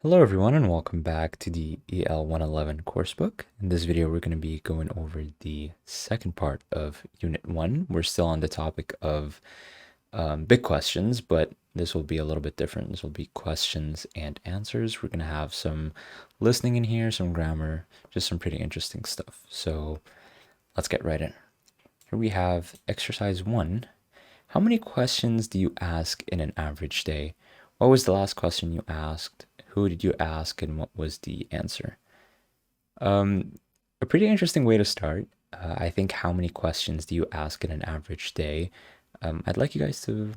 Hello everyone and welcome back to the EL111 coursebook. In this video we're going to be going over the second part of Unit 1. We're still on the topic of big questions, but this will be a little bit different. This will be questions and answers. We're going to have some listening in here, some grammar, just some pretty interesting stuff. So let's get right in. Here we have exercise 1. How many questions do you ask in an average day? What was the last question you asked? Who did you ask and what was the answer? A pretty interesting way to start. I think how many questions do you ask in an average day? I'd like you guys to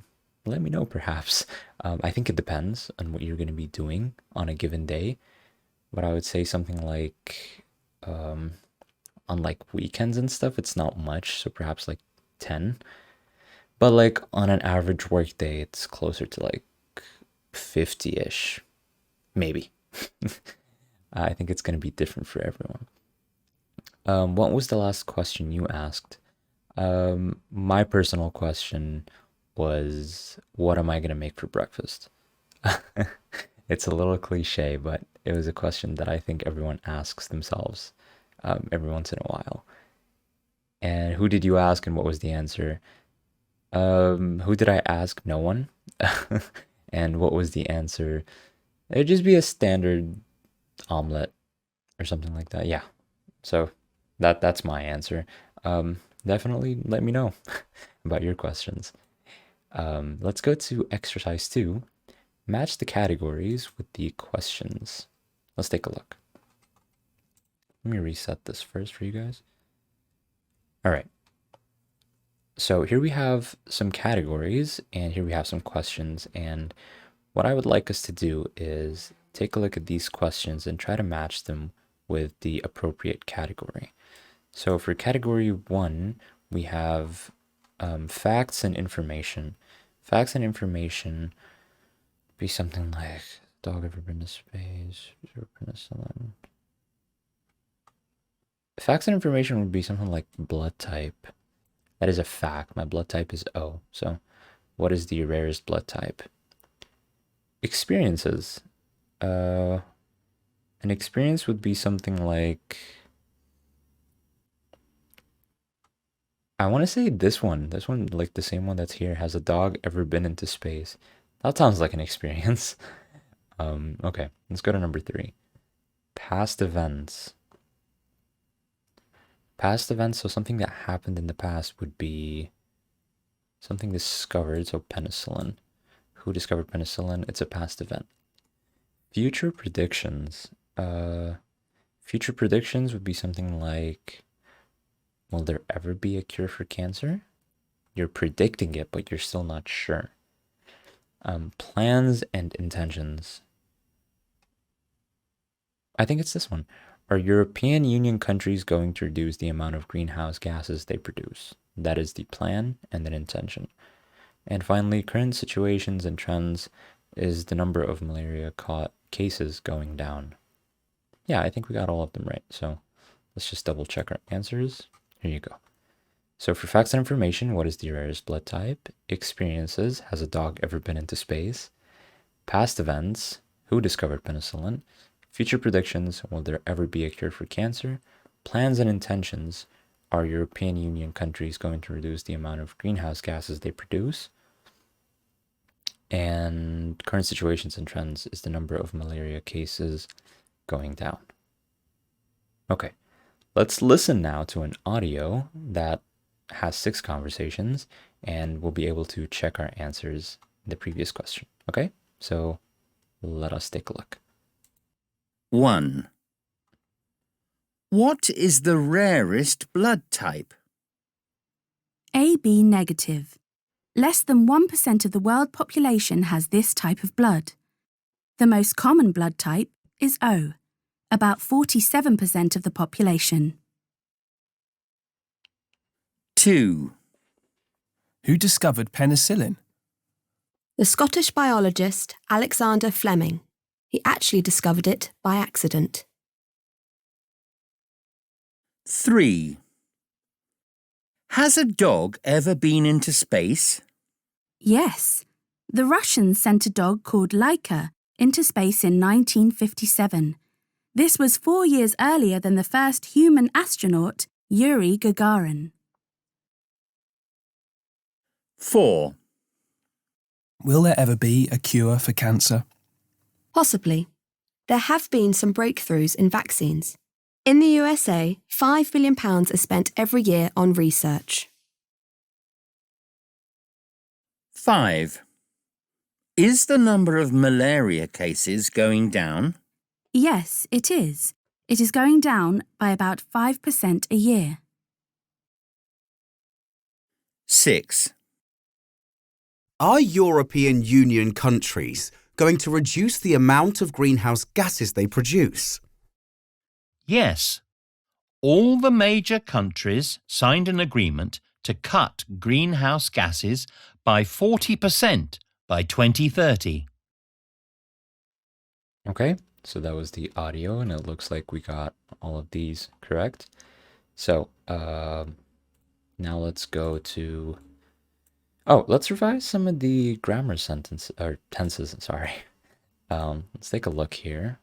let me know perhaps. I think it depends on what you're going to be doing on a given day. But I would say something like on like weekends and stuff, it's not much. So perhaps like 10. But like on an average work day, it's closer to like 50-ish. Maybe. I think it's going to be different for everyone. What was the last question you asked? My personal question was, what am I going to make for breakfast? It's a little cliche, but it was a question that I think everyone asks themselves every once in a while. And who did you ask and what was the answer? Who did I ask? No one. And what was the answer? It'd just be a standard omelet or something like that. Yeah. So that's my answer. Definitely let me know about your questions. Let's go to exercise 2. Match the categories with the questions. Let's take a look. Let me reset this first for you guys. All right. So here we have some categories and here we have some questions, and what I would like us to do is take a look at these questions and try to match them with the appropriate category. So for category 1, we have facts and information. Facts and information be something like, dog ever been to space? Penicillin. Facts and information would be something like blood type. That is a fact. My blood type is O. So what is the rarest blood type? Experiences. An experience would be something like, I want to say this one, like the same one that's here. Has a dog ever been into space? That sounds like an experience. Okay, let's go to number 3. Past events. Past events, so something that happened in the past would be something discovered, so penicillin. Who discovered penicillin? It's a past event. Future predictions. Future predictions would be something like, will there ever be a cure for cancer? You're predicting it, but you're still not sure. Plans and intentions. I think it's this one. Are European Union countries going to reduce the amount of greenhouse gases they produce? That is the plan and an intention. And finally, current situations and trends is the number of malaria cases going down. Yeah, I think we got all of them right. So let's just double check our answers. Here you go. So for facts and information, what is the rarest blood type? Experiences, has a dog ever been into space? Past events, who discovered penicillin? Future predictions, will there ever be a cure for cancer? Plans and intentions, are European Union countries going to reduce the amount of greenhouse gases they produce? And current situations and trends is the number of malaria cases going down. Okay, let's listen now to an audio that has 6 conversations, and we'll be able to check our answers in the previous question. Okay, so let us take a look. 1. What is the rarest blood type? AB negative. Less than 1% of the world population has this type of blood. The most common blood type is O, about 47% of the population. 2. Who discovered penicillin? The Scottish biologist Alexander Fleming. He actually discovered it by accident. 3. Has a dog ever been into space? Yes, the Russians sent a dog called Laika into space in 1957. This was 4 years earlier than the first human astronaut, Yuri Gagarin. 4. Will there ever be a cure for cancer? Possibly. There have been some breakthroughs in vaccines. In the USA, £5 billion are spent every year on research. 5. Is the number of malaria cases going down? Yes, it is. It is going down by about 5% a year. 6. Are European Union countries going to reduce the amount of greenhouse gases they produce? Yes. All the major countries signed an agreement to cut greenhouse gases by 40% by 2030. Okay, so that was the audio, and it looks like we got all of these correct. So now let's go to... Oh, let's revise some of the grammar sentences, or tenses, sorry. Let's take a look here.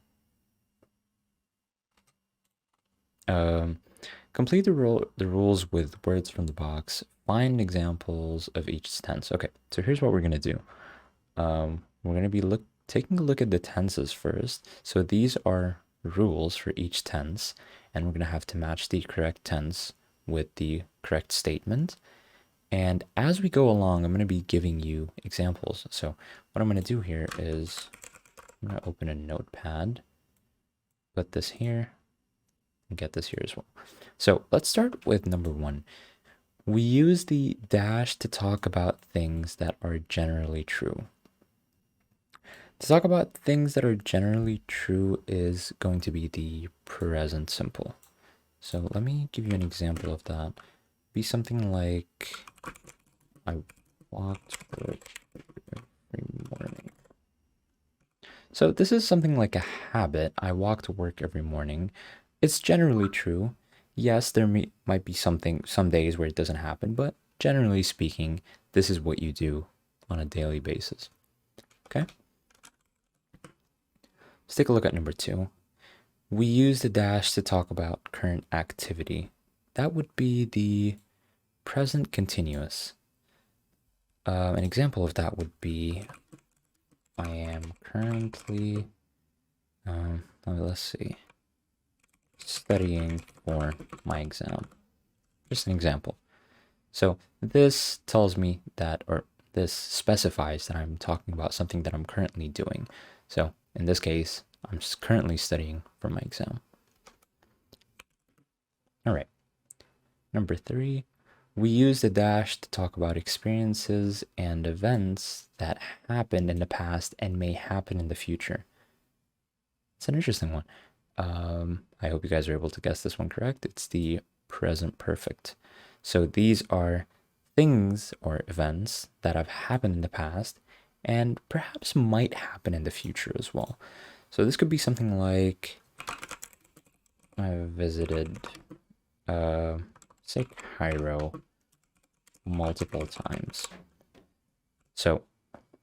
Complete the rules with words from the box. Find examples of each tense. Okay, so here's what we're going to do. We're going to be taking a look at the tenses first. So these are rules for each tense, and we're going to have to match the correct tense with the correct statement. And as we go along, I'm going to be giving you examples. So what I'm going to do here is I'm going to open a notepad, put this here, and get this here as well. So let's start with number 1. We use the dash to talk about things that are generally true. To talk about things that are generally true is going to be the present simple. So let me give you an example of that. Be something like, I walk to work every morning. So this is something like a habit. I walk to work every morning. It's generally true. Yes, there might be some days where it doesn't happen, but generally speaking, this is what you do on a daily basis. Okay? Let's take a look at number 2. We use the dash to talk about current activity. That would be the present continuous. An example of that would be, I am currently, let's see, studying for my exam. Just an example. So this tells me that, or this specifies that I'm talking about something that I'm currently doing. So in this case, I'm currently studying for my exam. All right. Number 3, we use the dash to talk about experiences and events that happened in the past and may happen in the future. It's an interesting one. I hope you guys are able to guess this one correct. It's the present perfect. So these are things or events that have happened in the past and perhaps might happen in the future as well. So this could be something like, I visited, say Cairo multiple times. So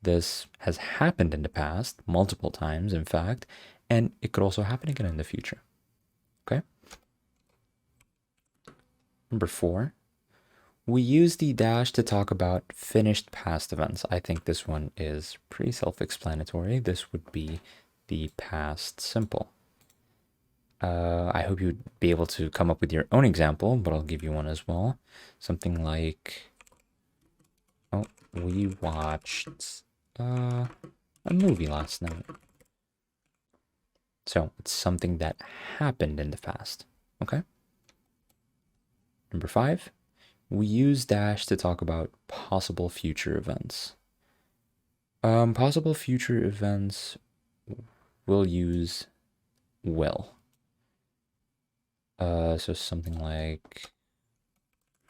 this has happened in the past, multiple times, in fact, and it could also happen again in the future. Okay? Number 4, we use the dash to talk about finished past events. I think this one is pretty self-explanatory. This would be the past simple. I hope you'd be able to come up with your own example, but I'll give you one as well. Something like, oh, we watched a movie last night. So it's something that happened in the past. Okay? Number 5, we use dash to talk about possible future events. Possible future events, we'll use will. So something like,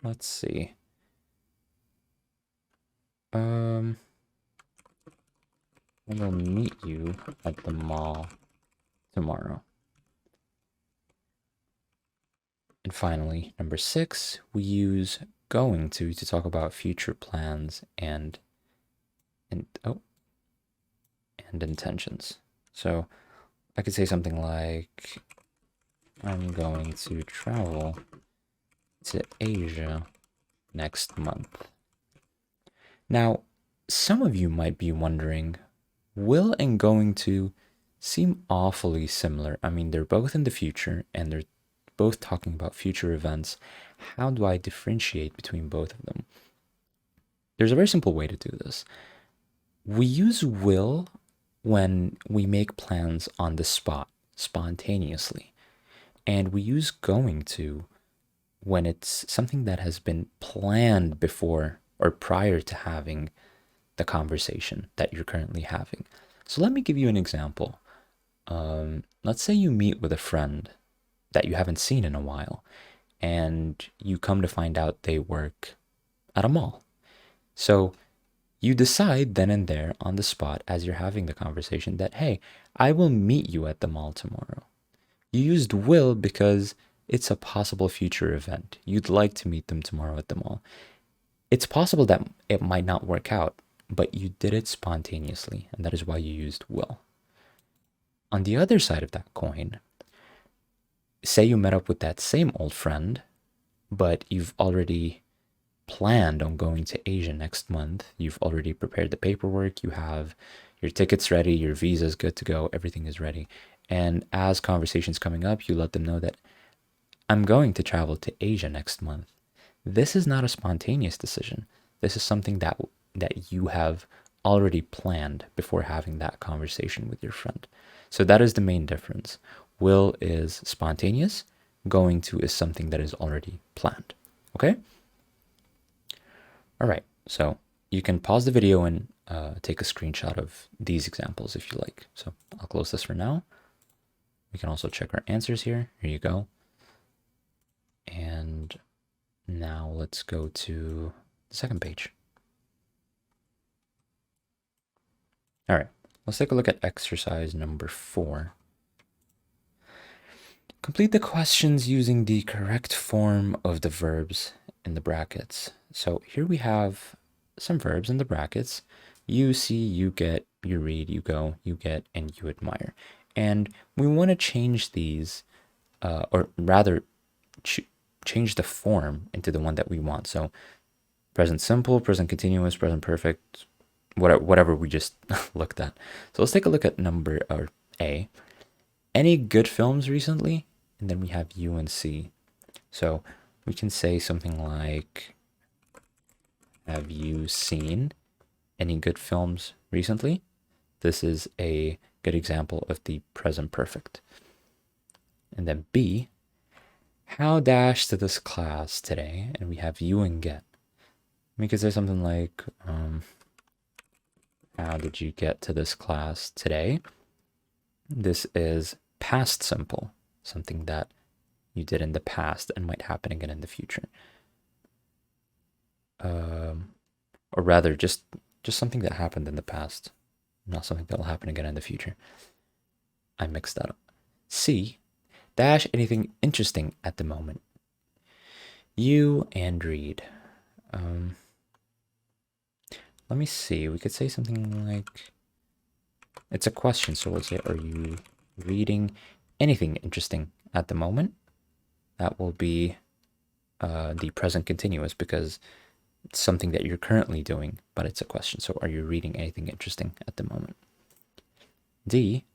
let's see. I will meet you at the mall tomorrow. And finally, number 6, we use going to talk about future plans and intentions. So I could say something like, I'm going to travel to Asia next month. Now, some of you might be wondering, will and going to seem awfully similar. I mean, they're both in the future and they're both talking about future events. How do I differentiate between both of them? There's a very simple way to do this. We use will when we make plans on the spot, spontaneously. And we use going to when it's something that has been planned before or prior to having the conversation that you're currently having. So let me give you an example. Let's say you meet with a friend that you haven't seen in a while, and you come to find out they work at a mall. So you decide then and there on the spot as you're having the conversation that, hey, I will meet you at the mall tomorrow. You used will because it's a possible future event. You'd like to meet them tomorrow at the mall. It's possible that it might not work out, but you did it spontaneously, and that is why you used will. On the other side of that coin, say you met up with that same old friend, but you've already planned on going to Asia next month. You've already prepared the paperwork. You have your tickets ready, your visa's good to go, everything is ready. And as conversations coming up, you let them know that I'm going to travel to Asia next month. This is not a spontaneous decision. This is something that you have already planned before having that conversation with your friend. So that is the main difference. Will is spontaneous. Going to is something that is already planned. Okay? All right. So you can pause the video and take a screenshot of these examples if you like. So I'll close this for now. We can also check our answers here. Here you go. And now let's go to the second page. All right, let's take a look at exercise number 4. Complete the questions using the correct form of the verbs in the brackets. So here we have some verbs in the brackets. You see, you get, you read, you go, you get, and you admire. And we want to change these, or rather change the form into the one that we want. So present simple, present continuous, present perfect, whatever we just looked at. So let's take a look at number or A. Any good films recently? And then we have U and C. So we can say something like, have you seen any good films recently? This is a good example of the present perfect. And then B, how dash to this class today? And we have you and get. We could say something like, how did you get to this class today? This is past simple, something that you did in the past and might happen again in the future. Or rather, just something that happened in the past, not something that will happen again in the future. I mixed that up. C, dash anything interesting at the moment. You and read. Let me see. We could say something like, it's a question, so we'll say, are you reading anything interesting at the moment? That will be the present continuous because it's something that you're currently doing, but it's a question. So are you reading anything interesting at the moment? D,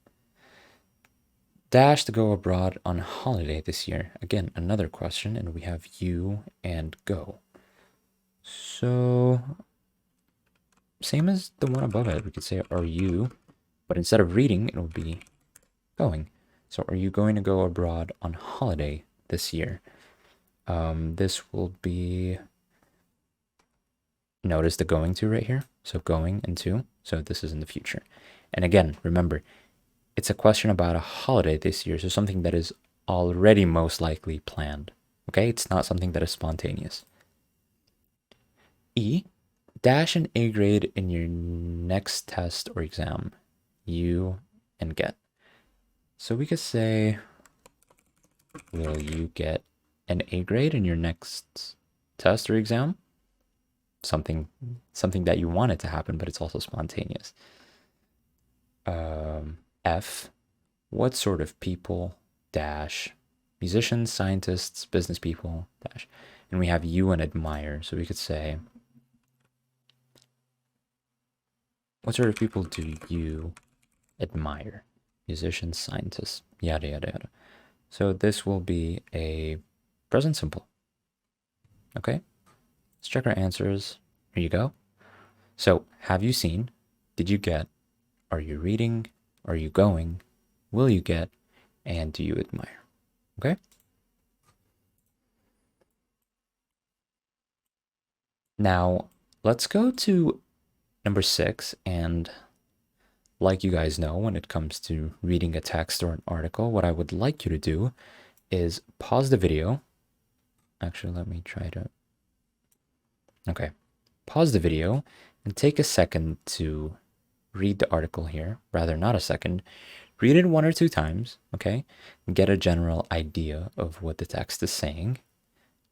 dash to go abroad on holiday this year. Again, another question, and we have you and go. So same as the one above it, we could say, are you, but instead of reading, it'll be going. So are you going to go abroad on holiday this year? This will be, notice the going to right here. So going and to, so this is in the future. And again, remember, it's a question about a holiday this year. So something that is already most likely planned. Okay, it's not something that is spontaneous. E, dash an A grade in your next test or exam. You and get. So we could say, will you get an A grade in your next test or exam? Something F, what sort of people, dash, musicians, scientists, business people, dash. And we have you and admire. So we could say, what sort of people do you admire? Musicians, scientists, yada, yada, yada. So this will be a present simple. Okay, let's check our answers. Here you go. So, have you seen? Did you get? Are you reading? Are you going? Will you get? And do you admire? Okay? Now, let's go to number 6. And like you guys know, when it comes to reading a text or an article, what I would like you to do is pause the video. Actually, let me try to... Okay. Pause the video and take a second to read the article here. Rather, not a second. Read it 1 or 2 times, okay? And get a general idea of what the text is saying.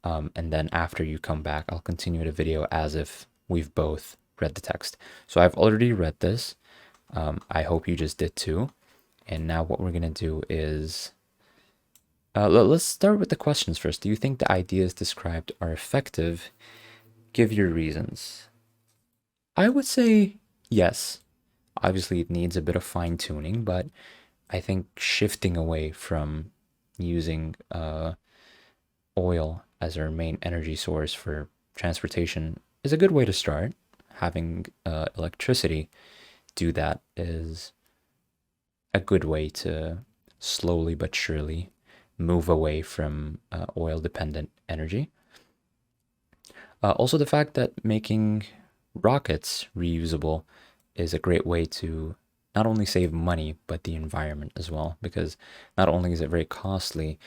And then after you come back, I'll continue the video as if we've both read the text. So I've already read this. I hope you just did too. And now what we're going to do is... let's start with the questions first. Do you think the ideas described are effective? Give your reasons. I would say yes. Obviously, it needs a bit of fine-tuning, but I think shifting away from using oil as our main energy source for transportation is a good way to start. Having electricity do that is a good way to slowly but surely move away from oil-dependent energy. Also, the fact that making rockets reusable is a great way to not only save money, but the environment as well, because not only is it very costly,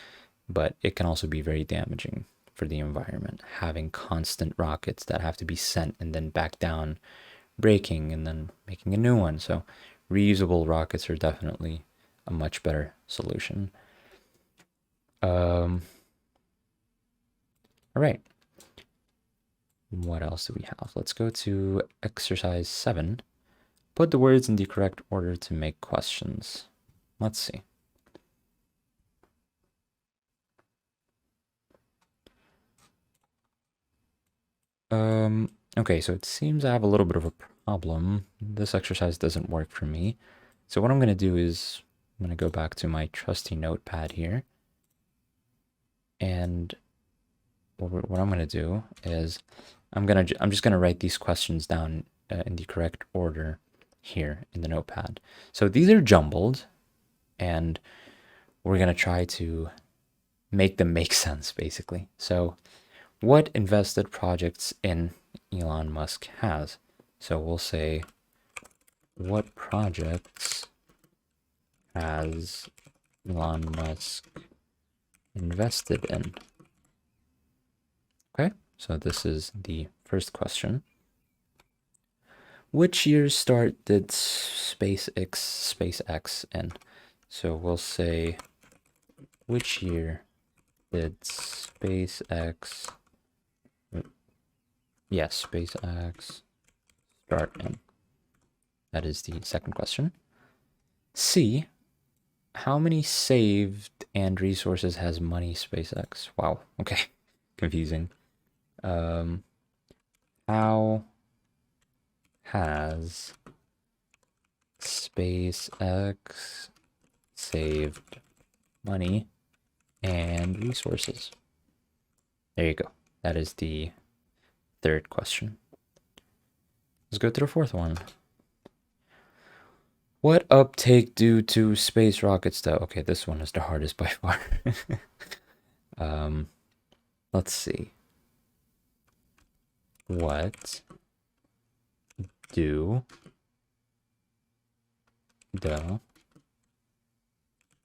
but it can also be very damaging for the environment. Having constant rockets that have to be sent and then back down, breaking and then making a new one. So reusable rockets are definitely a much better solution. All right. What else do we have? Let's go to exercise 7. Put the words in the correct order to make questions. Let's see. Okay, so it seems I have a little bit of a problem. This exercise doesn't work for me. So what I'm going to do is I'm going to go back to my trusty notepad here. And what I'm going to do is I'm just going to write these questions down in the correct order here in the notepad. So these are jumbled, and we're going to try to make them make sense, basically. So what invested projects in Elon Musk has? So we'll say, what projects has Elon Musk invested in? Okay, so this is the first question. Which year's start did SpaceX in? So we'll say, which year did SpaceX start in? That is the second question. C, how many saved and resources has money SpaceX? Wow, okay, confusing. How has SpaceX saved money and resources? There you go. That is the third question. Let's go to the fourth one. What uptake due to space rockets though? Okay, this one is the hardest by far. Let's see. What do the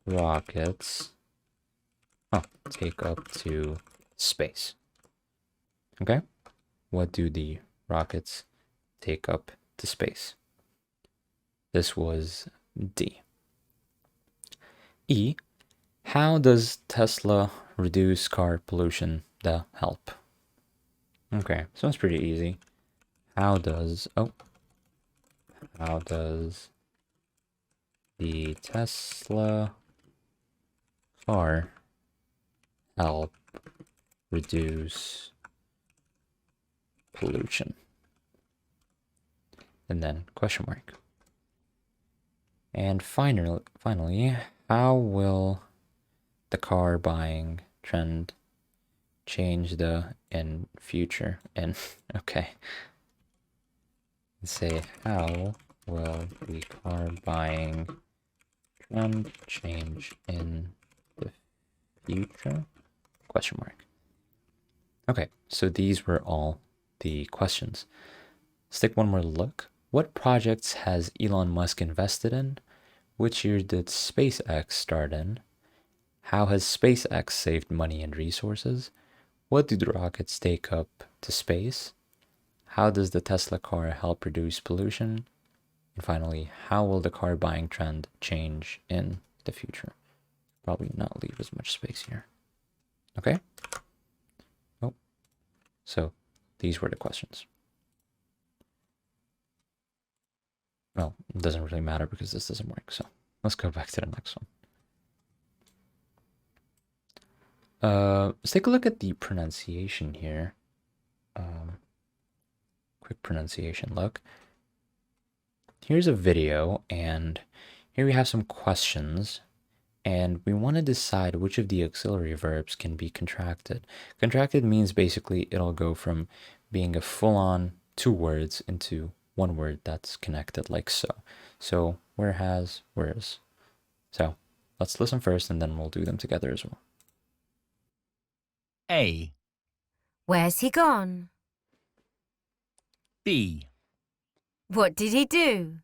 rockets take up to space? Okay, what do the rockets take up to space? This was D. E, how does Tesla reduce car pollution? The help. Okay, so it's pretty easy. How does the Tesla car help reduce pollution? And then question mark. And finally, how will the car buying trend change in future? And okay. Let's say, how will the car buying trend change in the future? Question mark. Okay, so these were all the questions. Let's take one more look. What projects has Elon Musk invested in? Which year did SpaceX start in? How has SpaceX saved money and resources? What do the rockets take up to space? How does the Tesla car help reduce pollution? And finally, how will the car buying trend change in the future? Probably not leave as much space here. Okay? Oh, so these were the questions. Well, it doesn't really matter because this doesn't work. So let's go back to the next one. Let's take a look at the pronunciation here. Quick pronunciation look. Here's a video, and here we have some questions, and we want to decide which of the auxiliary verbs can be contracted. Contracted means basically it'll go from being a full-on 2 words into 1 word that's connected like so. So where has, where's. So let's listen first and then we'll do them together as well. A. Where's he gone? B. What did he do?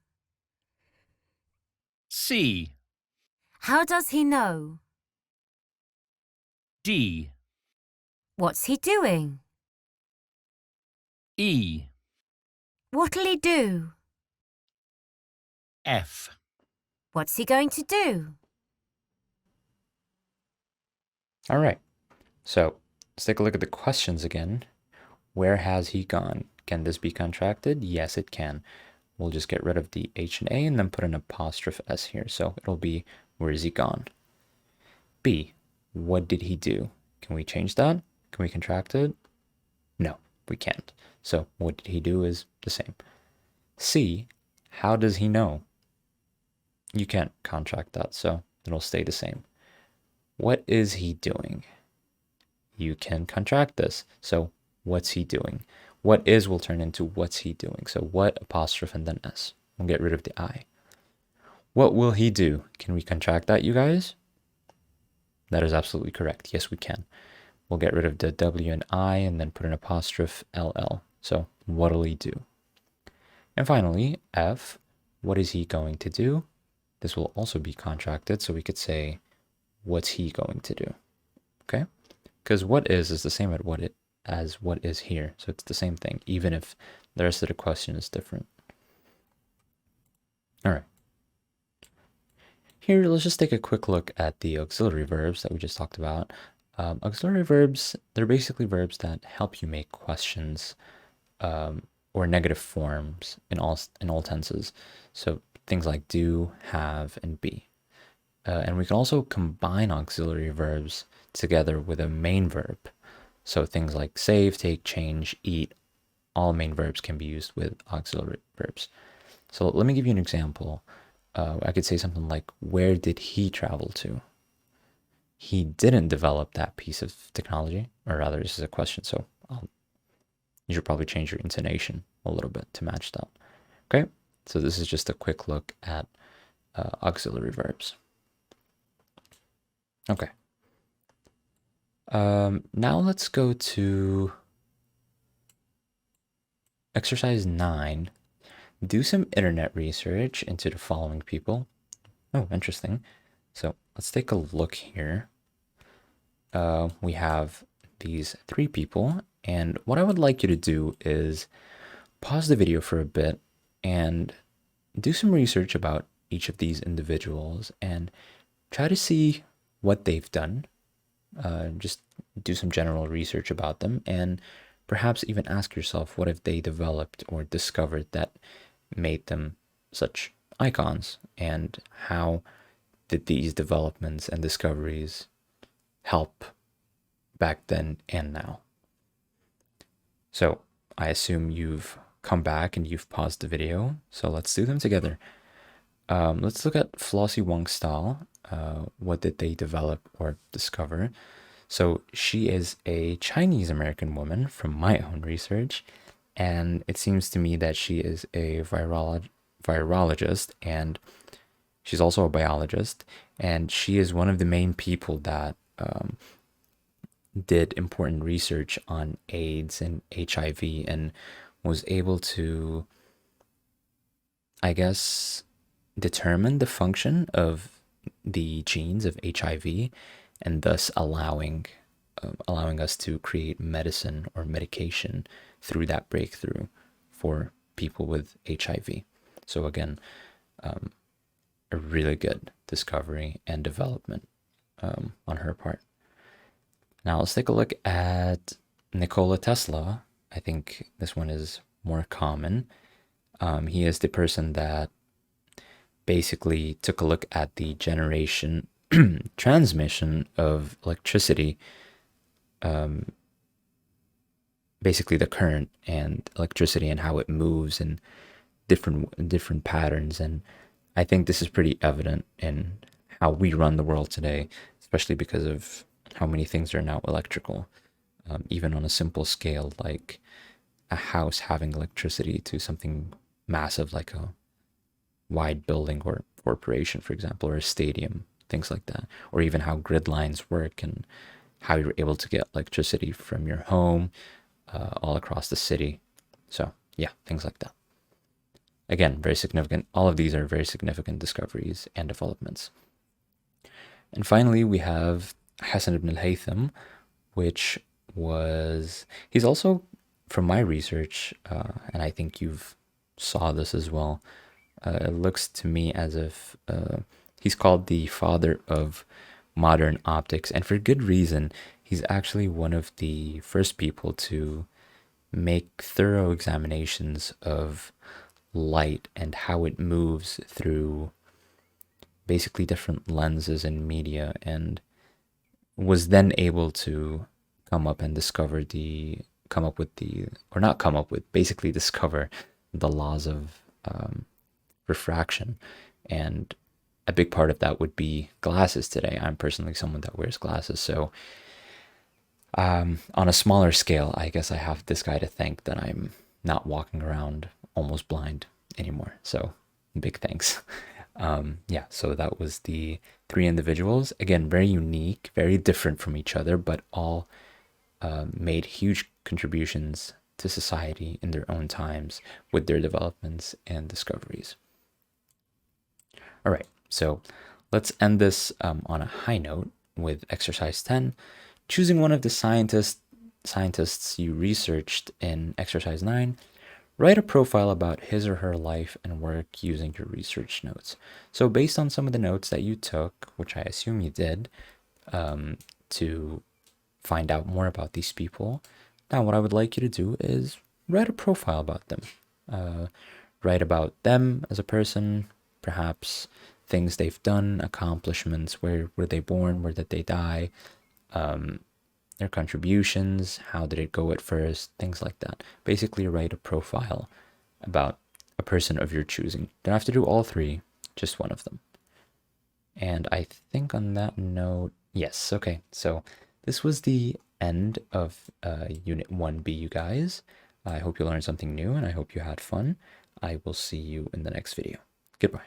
C. How does he know? D. What's he doing? E. What'll he do? F. What's he going to do? All right, so let's take a look at the questions again. Where has he gone? Can this be contracted? Yes, it can. We'll just get rid of the H and A and then put an apostrophe S here. So it'll be, where is he gone? B, what did he do? Can we change that? Can we contract it? No, we can't. So what did he do is the same. C, how does he know? You can't contract that, so it'll stay the same. What is he doing? You can contract this. So what's he doing? What is will turn into what's he doing. So what apostrophe and then S. We'll get rid of the I. What will he do? Can we contract that, you guys? That is absolutely correct. Yes, we can. We'll get rid of the W and I and then put an apostrophe LL. So what'll he do? And finally, F, what is he going to do? This will also be contracted, so we could say, what's he going to do? Okay? Because what is the same as what is here. So it's the same thing, even if the rest of the question is different. All right. Here, let's just take a quick look at the auxiliary verbs that we just talked about. Auxiliary verbs, they're basically verbs that help you make questions or negative forms in all tenses. So things like do, have, and be. And we can also combine auxiliary verbs together with a main verb. So things like save, take, change, eat, all main verbs can be used with auxiliary verbs. So let me give you an example. I could say something like, where did he travel to? He didn't develop that piece of technology, or rather, this is a question, so you should probably change your intonation a little bit to match that. Okay, so this is just a quick look at auxiliary verbs. Okay. Now let's go to exercise 9. Do some internet research into the following people. Oh, interesting. So let's take a look here. We have these 3 people, and what I would like you to do is pause the video for a bit and do some research about each of these individuals and try to see what they've done. Just do some general research about them and perhaps even ask yourself, what have they developed or discovered that made them such icons and how did these developments and discoveries help back then and now. So I assume you've come back and you've paused the video, so let's do them together. Let's look at Flossie Wong's style. What did they develop or discover? So she is a Chinese American woman from my own research, and it seems to me that she is a virologist, and she's also a biologist, and she is one of the main people that did important research on AIDS and HIV and was able to, I guess, determine the function of the genes of HIV and thus allowing us to create medicine or medication through that breakthrough for people with HIV. So again, a really good discovery and development on her part. Now let's take a look at Nikola Tesla. I think this one is more common. He is the person that basically took a look at the generation transmission of electricity, basically the current and electricity and how it moves in different patterns. And I think this is pretty evident in how we run the world today, especially because of how many things are now electrical, even on a simple scale like a house having electricity to something massive like a wide building or corporation, for example, or a stadium, things like that, or even how grid lines work and how you're able to get electricity from your home all across the city. So yeah, things like that. Again, very significant. All of these are very significant discoveries and developments. And finally, we have Hassan ibn al-Haytham, which was, he's also, from my research, and I think you've saw this as well, it looks to me as if he's called the father of modern optics, and for good reason. He's actually one of the first people to make thorough examinations of light and how it moves through basically different lenses and media, and was then able to discover the laws of refraction. And a big part of that would be glasses today. I'm personally someone that wears glasses, so on a smaller scale, I guess I have this guy to thank that I'm not walking around almost blind anymore. So big thanks. Yeah, so that was the three individuals. Again, very unique, very different from each other, but all made huge contributions to society in their own times with their developments and discoveries. All right, so let's end this on a high note with exercise 10. Choosing one of the scientists you researched in exercise 9, write a profile about his or her life and work using your research notes. So based on some of the notes that you took, which I assume you did, to find out more about these people, now what I would like you to do is write a profile about them. Write about them as a person, perhaps things they've done, accomplishments, where were they born, where did they die, their contributions, how did it go at first, things like that. Basically write a profile about a person of your choosing. Don't have to do all three, just one of them. And I think on that note, yes, okay, so this was the end of Unit 1B, you guys. I hope you learned something new and I hope you had fun. I will see you in the next video. Goodbye.